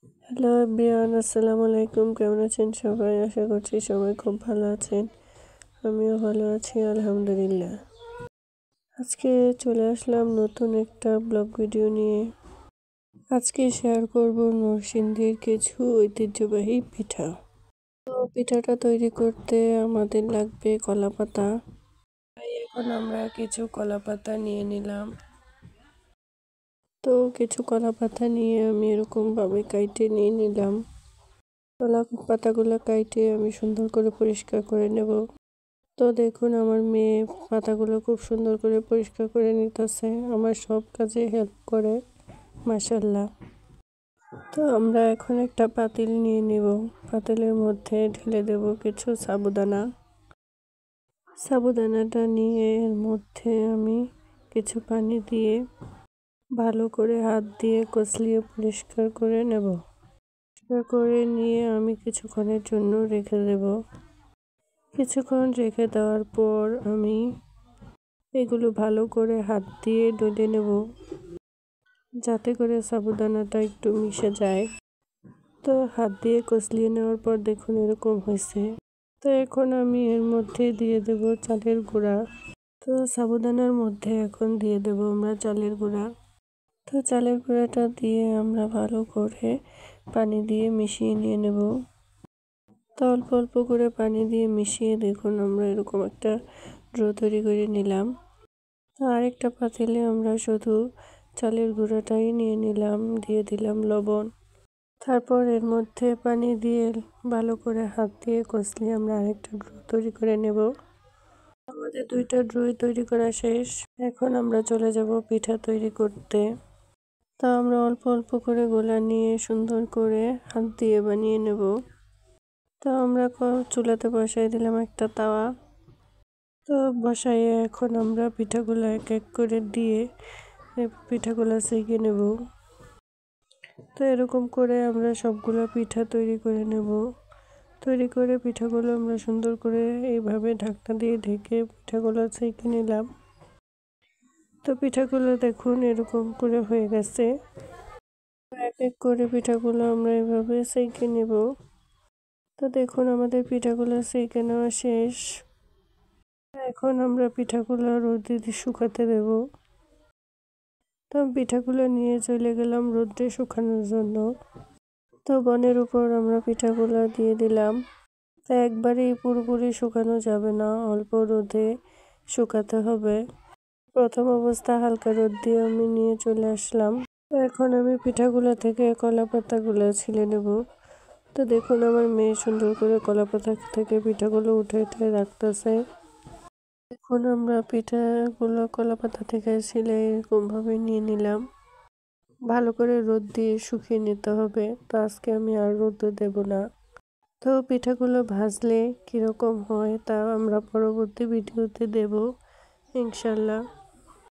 Hello everyone, আসসালামু আলাইকুম। কেমন আছেন সবাই? আশা করছি সবাই খুব ভালো আছেন। আমিও ভালো আছি, আলহামদুলিল্লাহ। আজকে চলে আসলাম নতুন একটা ব্লগ ভিডিও নিয়ে। আজকে শেয়ার করব নরসিংদীর কিছু ঐতিহ্যবাহী পিঠা। তো পিঠাটা তৈরি করতে আমাদের লাগবে কলাপাতা। তাই এখন আমরা কিছু কলাপাতা নিয়ে নিলাম। তো কিছু কলাপাতা নিয়ে আমি এরকম ভাবে কাইটে নিয়ে নিলাম। কলা পাতাগুলো কাইটে আমি সুন্দর করে পরিষ্কার করে নেব। তো দেখুন, আমার মেয়ে পাতাগুলো খুব সুন্দর করে পরিষ্কার করে নিতেছে, আমার সব কাজে হেল্প করে, মাশাআল্লাহ। তো আমরা এখন একটা পাতিল নিয়ে নেব। পাতিলের মধ্যে ঢেলে দেব কিছু সাবুদানা। সাবুদানাটা নিয়ে এর মধ্যে আমি কিছু পানি দিয়ে ভালো করে হাত দিয়ে কচলিয়ে পরিষ্কার করে নেব। পরিষ্কার করে নিয়ে আমি কিছুক্ষণের জন্য রেখে দেব। কিছুক্ষণ রেখে দেওয়ার পর আমি এগুলো ভালো করে হাত দিয়ে ডলে নেব, যাতে করে সাবুদানাটা একটু মিশে যায়। তো হাত দিয়ে কচলিয়ে নেওয়ার পর দেখুন এরকম হয়েছে। তো এখন আমি এর মধ্যে দিয়ে দেব চালের গুঁড়া। তো সাবুদানার মধ্যে এখন দিয়ে দেব আমরা চালের গুঁড়া। তো চালের গুঁড়াটা দিয়ে আমরা ভালো করে পানি দিয়ে মিশিয়ে নিয়ে নেব। তো অল্প অল্প করে পানি দিয়ে মিশিয়ে দেখুন আমরা এরকম একটা ড্রো তৈরি করে নিলাম। তো আরেকটা পাতিলে আমরা শুধু চালের গুঁড়াটাই নিয়ে নিলাম, দিয়ে দিলাম লবণ। তারপর এর মধ্যে পানি দিয়ে ভালো করে হাত দিয়ে কষলিয়ে আমরা আরেকটা ড্রো তৈরি করে নেব। আমাদের দুইটা ড্রোই তৈরি করা শেষ। এখন আমরা চলে যাব পিঠা তৈরি করতে। তা আমরা অল্প অল্প করে গোলা নিয়ে সুন্দর করে হাত দিয়ে বানিয়ে নেব। তো আমরা চুলাতে বসাই দিলাম একটা তাওয়া। তো বসাইয়ে এখন আমরা পিঠাগুলো এক এক করে দিয়ে পিঠাগুলো সেঁকে নেব। তো এরকম করে আমরা সবগুলো পিঠা তৈরি করে নেব। তৈরি করে পিঠাগুলো আমরা সুন্দর করে এইভাবে ঢাকনা দিয়ে ঢেকে পিঠাগুলো সেঁকে নিলাম। তো পিঠাগুলো দেখুন এরকম করে হয়ে গেছে। এক এক করে পিঠাগুলো আমরা এভাবে সেঁকে নেব। তো দেখুন আমাদের পিঠাগুলো সেঁকে নেওয়া শেষ। এখন আমরা পিঠাগুলো রোদে শুকাতে দেব। তো পিঠাগুলো নিয়ে চলে গেলাম রোদে শুকানোর জন্য। তো বনের উপর আমরা পিঠাগুলো দিয়ে দিলাম। তো একবারেই পুরোপুরি শুকানো যাবে না, অল্প রোদে শুকাতে হবে। প্রথম অবস্থা হালকা রোদ দিয়ে আমি নিয়ে চলে আসলাম। তো এখন আমি পিঠাগুলো থেকে কলা পাতাগুলো ছিলে নেব। তো দেখুন আমার মেয়ে সুন্দর করে কলা পাতা থেকে পিঠাগুলো উঠে উঠে রাখতেছে। এখন আমরা পিঠাগুলো কলা পাতা থেকে ছিলে এরকম ভাবে নিয়ে নিলাম। ভালো করে রোদ দিয়ে শুকিয়ে নিতে হবে। তো আজকে আমি আর রোদ দেব না। তো পিঠাগুলো ভাজলে কিরকম হয় তা আমরা পরবর্তী ভিডিওতে দেব ইনশাল্লাহ।